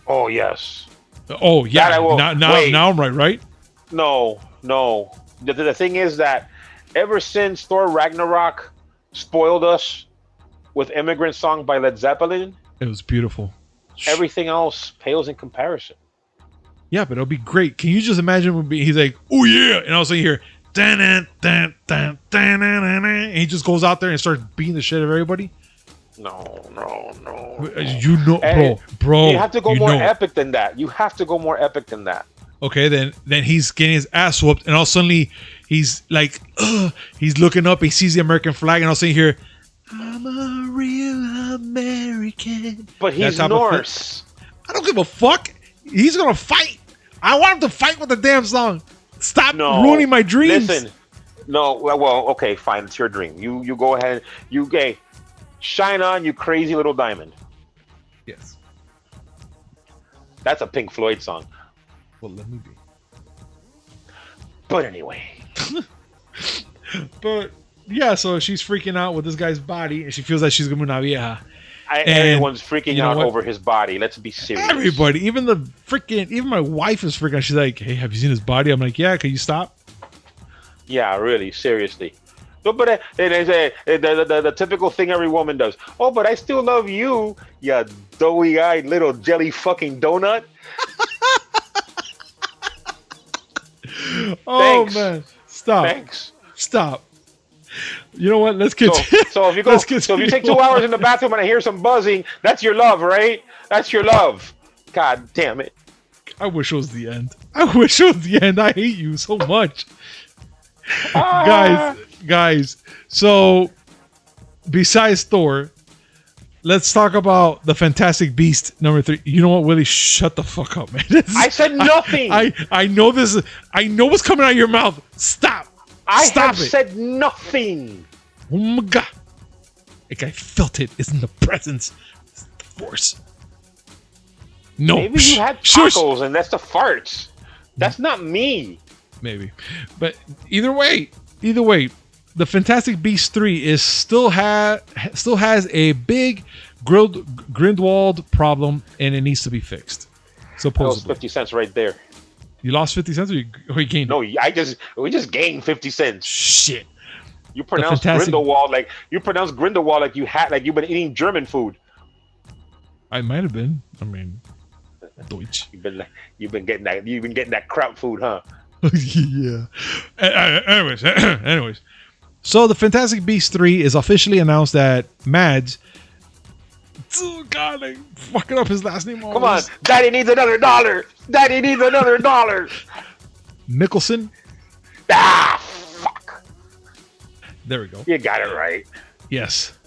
Oh yes. Oh yeah. Now I'm right? No. The thing is that ever since Thor Ragnarok spoiled us with Immigrant Song by Led Zeppelin, it was beautiful. Everything else pales in comparison. Yeah, but it'll be great. Can you just imagine he's like, oh yeah, and all of a sudden you hear and he just goes out there and starts beating the shit out of everybody? No. Bro. You have to go more epic than that. Okay, then he's getting his ass whooped, and all of a sudden he's like, he's looking up, he sees the American flag, and all of a sudden you hear, I'm a real American. But he's Norse. I don't give a fuck. He's gonna fight. I want him to fight with the damn song. Stop ruining my dreams. Listen. No, well, okay, fine. It's your dream. You go ahead. Shine on, you crazy little diamond. Yes. That's a Pink Floyd song. Well, let me be. But anyway. But yeah, so she's freaking out with this guy's body, and she feels like she's gonna be una vieja. Everyone's freaking out over his body. Let's be serious. Everybody, even my wife is freaking out. She's like, "Hey, have you seen his body?" I'm like, "Yeah, can you stop?" Yeah, really, seriously. No, but they say the typical thing every woman does. Oh, but I still love you, you doughy-eyed little jelly fucking donut. Oh man, stop! Thanks. Stop. You know what? Let's get. So if you go, so if you take 2 hours in the bathroom and I hear some buzzing, that's your love, right? That's your love. God damn it! I wish it was the end. I wish it was the end. I hate you so much, guys. So, besides Thor, let's talk about the Fantastic Beast #3. You know what, Willie? Shut the fuck up, man. I said nothing. I know this. I know what's coming out of your mouth. Stop. I have said nothing. Oh my god! Like I felt it. It's in the presence. It's the force. No. Maybe you had tacos and that's the farts. That's not me. Maybe, but either way, the Fantastic Beasts 3 is still has a big Grindelwald problem, and it needs to be fixed. Supposedly, that was 50 cents right there. You lost 50 cents, or you gained? No, we just gained 50 cents. Shit. You pronounce Grindelwald like you've been eating German food. I might have been. I mean, Deutsch. You've been getting that crap food, huh? Yeah. Anyways. So the Fantastic Beasts 3 is officially announced that Mads. Oh God, I fucking up his last name. Come on, Daddy needs another $1. Daddy needs another $1. Mikkelsen. Ah, fuck. There we go. You got it right. Yes.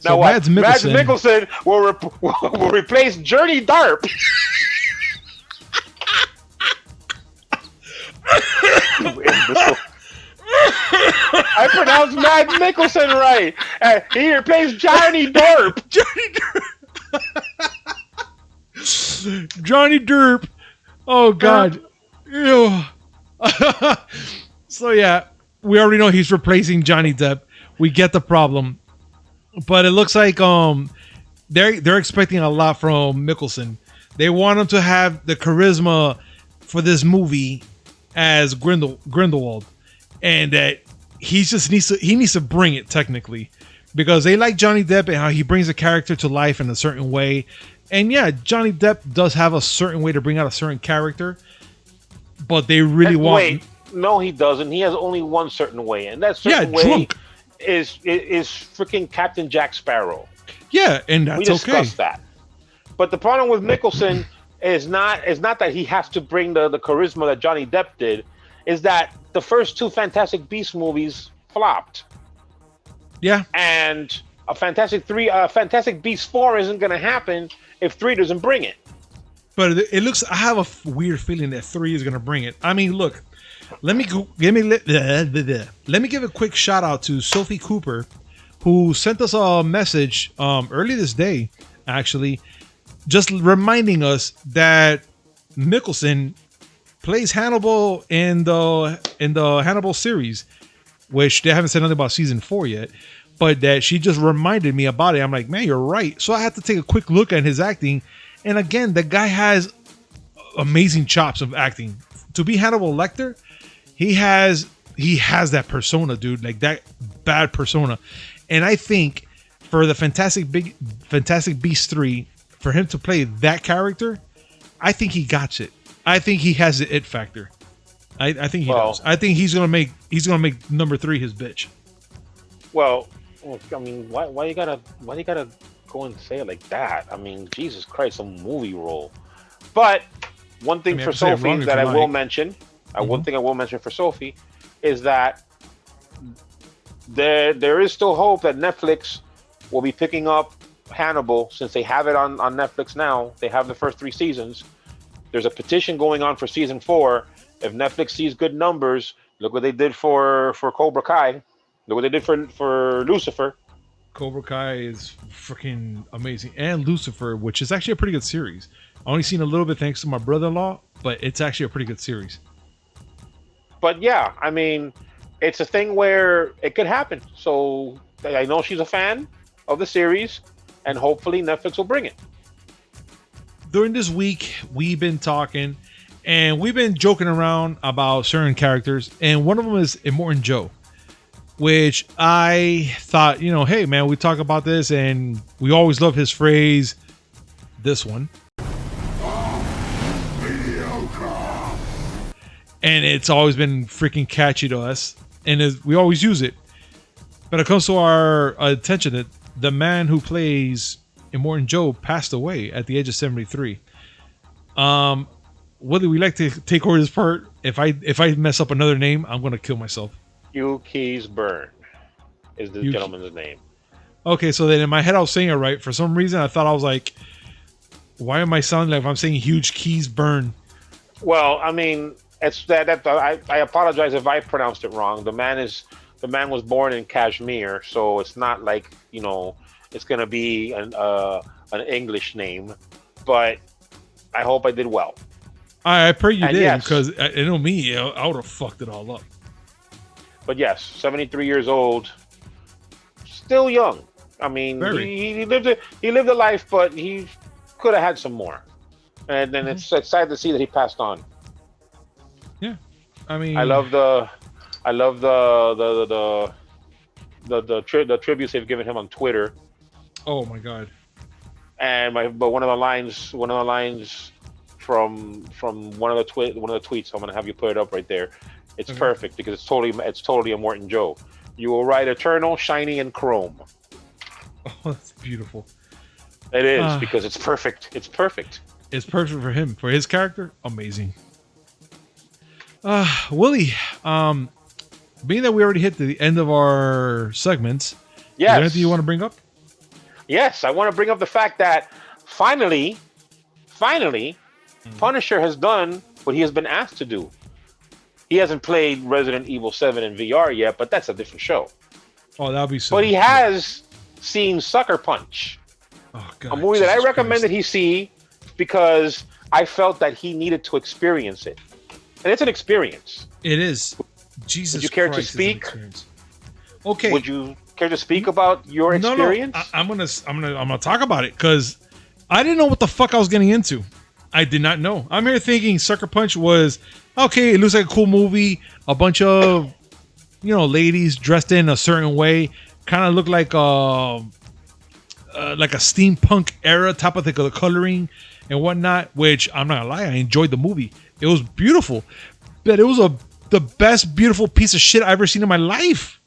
Now what? Mads Mikkelsen will replace Journey Darp. I pronounced Mads Mikkelsen right. He replaced Johnny Derp. Johnny Derp. Oh God. Ew. So yeah, we already know he's replacing Johnny Depp. We get the problem, but it looks like they're expecting a lot from Mikkelsen. They want him to have the charisma for this movie as Grindelwald, and that he needs to bring it technically, because they like Johnny Depp and how he brings a character to life in a certain way. And yeah, Johnny Depp does have a certain way to bring out a certain character, but they really want. No, he doesn't. He has only one certain way, and that certain way is freaking Captain Jack Sparrow. Yeah, and that's okay. We discussed that. But the problem with Mikkelsen is not that he has to bring the charisma that Johnny Depp did, is that the first 2 Fantastic Beasts movies flopped. Yeah. And a Fantastic Beasts 4 isn't going to happen if 3 doesn't bring it. But it looks, I have a weird feeling that 3 is going to bring it. I mean, look, let me give a quick shout out to Sophie Cooper, who sent us a message early this day, actually, just reminding us that Mikkelsen plays Hannibal in the Hannibal series, which they haven't said nothing about season 4 yet, but that she just reminded me about it. I'm like, man, you're right. So I had to take a quick look at his acting, and again, the guy has amazing chops of acting. To be Hannibal Lecter, he has that persona, dude, like that bad persona. And I think for the Fantastic Beasts 3, for him to play that character, I think he got it. I think he has the it factor. I think he does. I think he's gonna make #3 his bitch. Well, I mean, why you gotta go and say it like that? I mean, Jesus Christ, a movie role. But one thing for Sophie that I will mention, one thing I will mention for Sophie is that there is still hope that Netflix will be picking up Hannibal, since they have it on Netflix now. They have the first 3 seasons. There's a petition going on for season 4. If Netflix sees good numbers, look what they did for Cobra Kai. Look what they did for Lucifer. Cobra Kai is freaking amazing, and Lucifer, which is actually a pretty good series. I only seen a little bit thanks to my brother-in-law, but it's actually a pretty good series. But yeah, I mean, it's a thing where it could happen. So I know she's a fan of the series, and hopefully Netflix will bring it. During this week, we've been talking, and we've been joking around about certain characters, and one of them is Immortan Joe, which I thought, hey man, we talk about this, and we always love his phrase, this one. And it's always been freaking catchy to us, and we always use it. But it comes to our attention that the man who plays Immortan Joe passed away at the age of 73. Whether we like to take over this part, if I mess up another name, I'm gonna kill myself. Hugh Keays-Byrne is the gentleman's name. Okay, so then in my head I was saying it right. For some reason I thought I was like, why am I sounding like I'm saying huge Keays-Byrne? Well, I mean, it's that I apologize if I pronounced it wrong. The man was born in Kashmir, so it's not like it's gonna be an English name, but I hope I did well. I pray you and did, yes, because I know me, I would have fucked it all up. But yes, 73 years old, still young. I mean, he lived a life, but he could have had some more. And then it's sad to see that he passed on. Yeah, I mean, I love the tributes they've given him on Twitter. Oh my god! But one of the lines from one of the tweets, I'm gonna have you put it up right there. It's perfect because it's totally Immortan Joe. You will ride eternal, shiny, and chrome. Oh, that's beautiful. It is because it's perfect. It's perfect. It's perfect for him, for his character. Amazing. Willie, being that we already hit the end of our segments, is there anything you want to bring up? Yes, I want to bring up the fact that finally, Punisher has done what he has been asked to do. He hasn't played Resident Evil 7 in VR yet, but that's a different show. Oh, that'll be so. But he has seen Sucker Punch, a movie that I recommend that he see because I felt that he needed to experience it. And it's an experience. It is. Jesus Would you care Christ, to speak? Okay. Would you care to speak about your experience? No. I'm gonna talk about it because I didn't know what the fuck I was getting into. I did not know. I'm here thinking Sucker Punch was okay. It looks like a cool movie. A bunch of ladies dressed in a certain way, kind of look like a steampunk era type of thing, the coloring and whatnot. Which I'm not gonna lie, I enjoyed the movie. It was beautiful, but it was the best beautiful piece of shit I've ever seen in my life.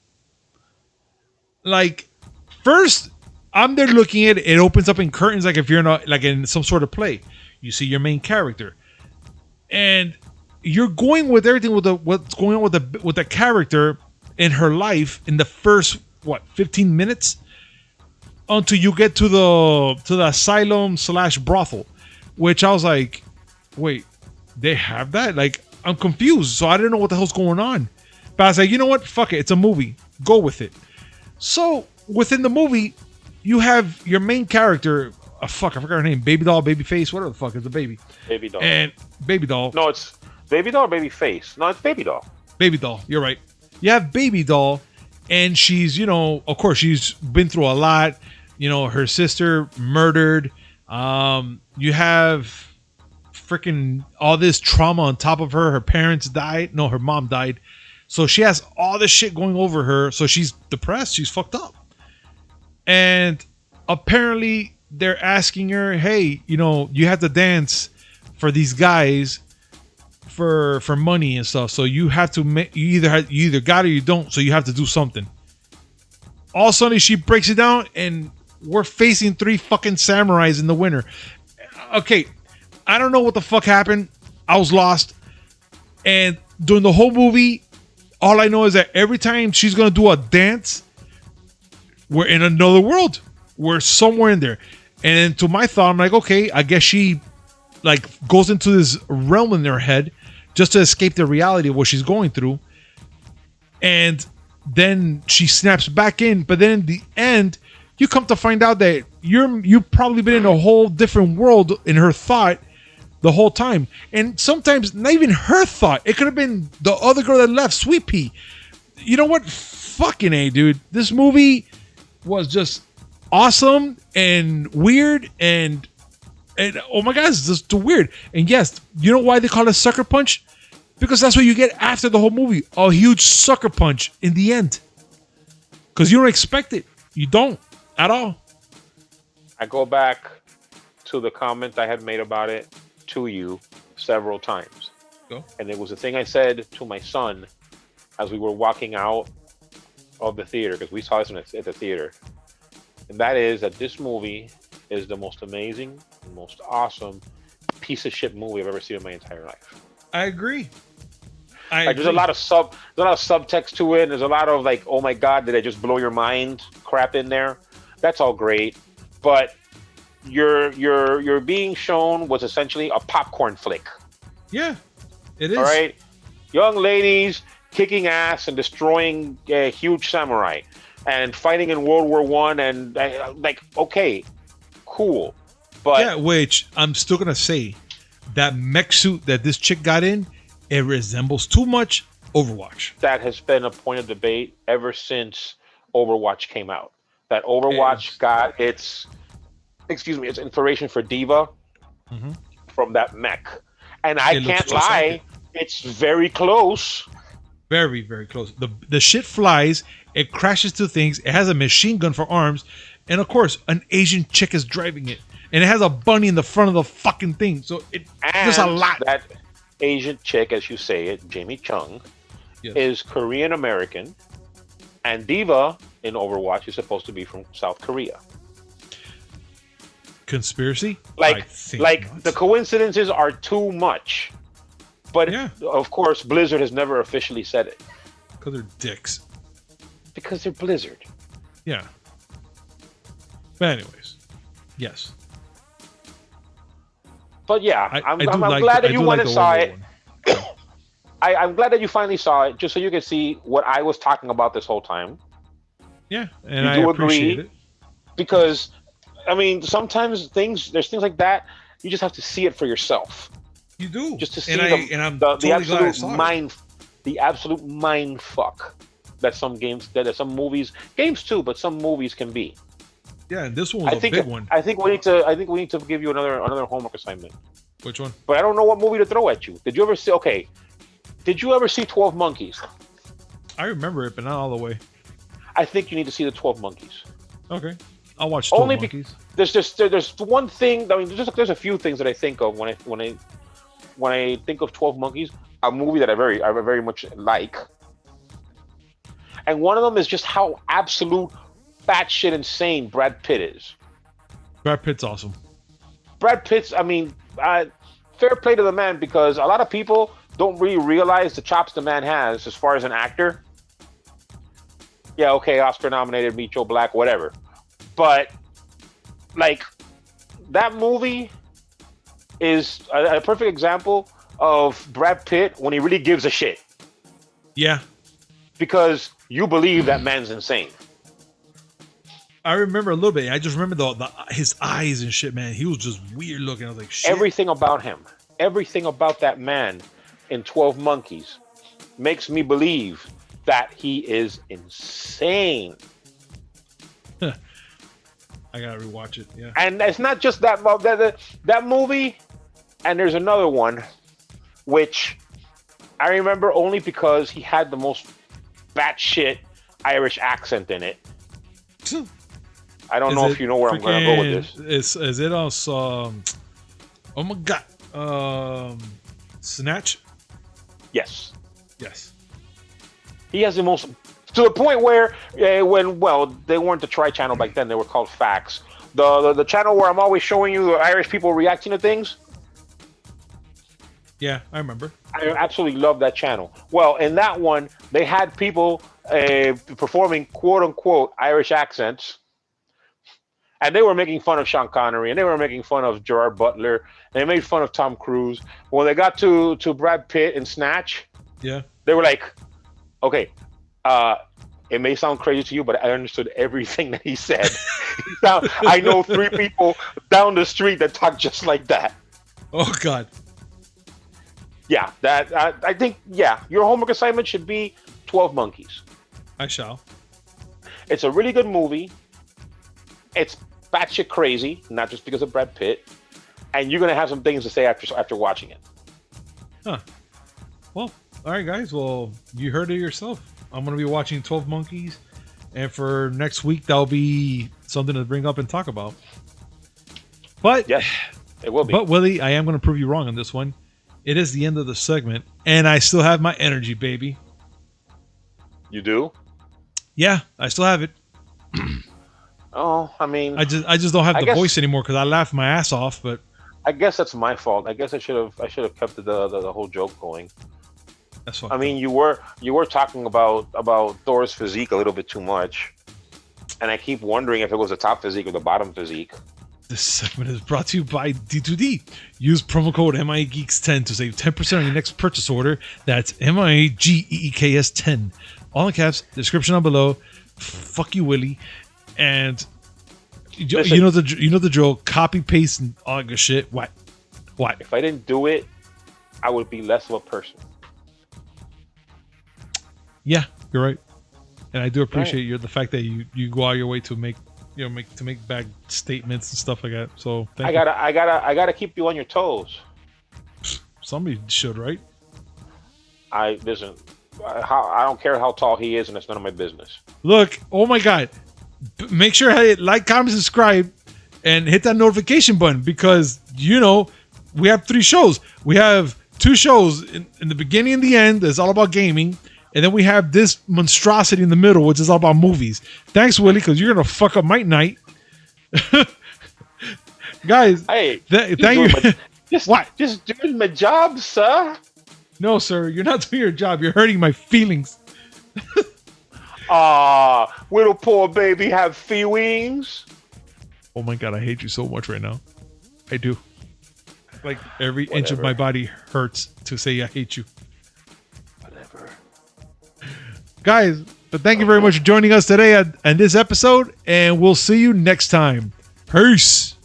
Like, first, I'm there looking at it. It opens up in curtains, like if you're in some sort of play. You see your main character, and you're going with everything with what's going on with the character in her life in the first 15 minutes until you get to the asylum / brothel, which I was like, wait, they have that? Like, I'm confused, so I didn't know what the hell's going on. But I was like, you know what? Fuck it. It's a movie. Go with it. So within the movie, you have your main character. I forgot her name. Baby doll, baby face, whatever the fuck is the baby. Baby doll. And baby doll. No, it's baby doll or baby face. No, it's baby doll. Baby doll. You're right. You have baby doll, and she's, of course, she's been through a lot. Her sister murdered. You have freaking all this trauma on top of her. Her parents died. No, her mom died. So she has all this shit going over her. So she's depressed. She's fucked up. And apparently they're asking her, hey, you have to dance for these guys for money and stuff. So you have to you either got it or you don't. So you have to do something. All of a sudden she breaks it down and we're facing 3 fucking samurais in the winter. Okay, I don't know what the fuck happened. I was lost. And during the whole movie, all I know is that every time she's going to do a dance, we're in another world. We're somewhere in there. And to my thought, I'm like, okay, I guess she goes into this realm in her head just to escape the reality of what she's going through. And then she snaps back in. But then in the end, you come to find out that you've probably been in a whole different world in her thought the whole time. And sometimes not even her thought. It could have been the other girl that left, Sweet Pea. You know what? Fucking A, dude. This movie was just awesome and weird and oh my God, it's just too weird. And yes, you know why they call it sucker punch? Because that's what you get after the whole movie. A huge sucker punch in the end. Because you don't expect it. You don't at all. I go back to the comment I had made about it to you several times. Go. And it was a thing I said to my son as we were walking out of the theater, because we saw this at the theater. And that is that this movie is the most amazing, most awesome piece of shit movie I've ever seen in my entire life. I agree. There's a lot of subtext to it. And there's a lot of like, oh my God, did I just blow your mind crap in there? That's all great, but you're being shown was essentially a popcorn flick. Yeah, it is. All right, young ladies kicking ass and destroying a huge samurai and fighting in World War I, and like, okay, cool, but yeah, which I'm still gonna say that mech suit that this chick got in, it resembles too much Overwatch. That has been a point of debate ever since Overwatch came out. That Overwatch got its inspiration for Diva from that mech. And I can't lie, it's very close. Very, very close. The shit flies, it crashes to things, it has a machine gun for arms, and of course, an Asian chick is driving it. And it has a bunny in the front of the fucking thing. So there's a lot. That Asian chick, as you say it, Jamie Chung, is Korean American, and Diva in Overwatch is supposed to be from South Korea. Conspiracy? Like the coincidences are too much. But of course, Blizzard has never officially said it. Because they're dicks. Because they're Blizzard. Yeah. But anyways, yes. But yeah, I'm glad that you went and saw it. I'm glad that you finally saw it, just so you can see what I was talking about this whole time. Yeah, and I appreciate it. Because, I mean, sometimes there's things like that, you just have to see it for yourself. You do. Just to see the absolute mind fuck that some movies too, but some movies can be. Yeah, and this one was a big one. I think we need to give you another homework assignment. Which one? But I don't know what movie to throw at you. Did you ever see 12 Monkeys? I remember it, but not all the way. I think you need to see the 12 Monkeys. Okay, I'll watch 12 Monkeys. There's one thing. I mean, there's a few things that I think of when I think of 12 Monkeys, a movie that I very much like. And one of them is just how absolute batshit insane Brad Pitt is. Brad Pitt's awesome. Brad Pitt's, I mean, fair play to the man, because a lot of people don't really realize the chops the man has as far as an actor. Yeah, okay, Oscar nominated, Meet Joe Black, whatever. But, like, that movie is a perfect example of Brad Pitt when he really gives a shit. Yeah. Because you believe that man's insane. I remember a little bit. I just remember his eyes and shit, man. He was just weird looking. I was like, shit. Everything about him, everything about that man in 12 Monkeys makes me believe that he is insane. I gotta rewatch it. Yeah. And it's not just that movie. And there's another one, which I remember only because he had the most batshit Irish accent in it. I don't know if you know where I'm going to go with this. Is it also? Oh my God! Snatch. Yes. Yes. He has the most, to the point where they weren't the Tri-Channel back then. They were called Facts. The channel where I'm always showing you Irish people reacting to things. Yeah, I remember. I absolutely love that channel. Well, in that one, they had people performing quote-unquote Irish accents. And they were making fun of Sean Connery, and they were making fun of Gerard Butler, and they made fun of Tom Cruise. When they got to Brad Pitt and Snatch, they were like, okay, it may sound crazy to you, but I understood everything that he said. Now, I know 3 people down the street that talk just like that. Oh God. Yeah, that I think. Yeah, your homework assignment should be 12 Monkeys. I shall. It's a really good movie. It's batshit crazy, not just because of Brad Pitt, and you're gonna have some things to say after watching it. Huh. Well, all right, guys. Well, you heard it yourself. I'm gonna be watching 12 Monkeys, and for next week, that'll be something to bring up and talk about. But yes, it will be. But Willie, I am gonna prove you wrong on this one. It is the end of the segment, and I still have my energy, baby. You do? Yeah, I still have it. Oh, I mean, I just don't have the voice anymore because I laughed my ass off. But I guess that's my fault. I guess I should have kept the whole joke going. That's fine. I mean, you were talking about Thor's physique a little bit too much, and I keep wondering if it was the top physique or the bottom physique. This segment is brought to you by D2D. Use promo code MIAGeeks10 to save 10% on your next purchase order. That's MIAGEEKS 10. All in caps. Description down below. Fuck you, Willie. And Listen, you know the drill. Copy paste and all that shit. What? If I didn't do it, I would be less of a person. Yeah, you're right. And I do appreciate the fact that you go out your way to make bad statements and stuff like that. So I gotta keep you on your toes. Somebody should, right? Listen. I don't care how tall he is, and it's none of my business. Look, oh my God. Make sure to like, comment, subscribe, and hit that notification button because, we have 3 shows. We have 2 shows in the beginning and the end that's all about gaming. And then we have this monstrosity in the middle, which is all about movies. Thanks, Willie, because you're going to fuck up my night. Guys, hey, thank you. Just doing my job, sir. No, sir, you're not doing your job. You're hurting my feelings. Will poor baby have feelings? Oh my God, I hate you so much right now. I do. Like every inch of my body hurts to say I hate you. Whatever. Guys, but thank you very much for joining us today on this episode, and we'll see you next time. Peace.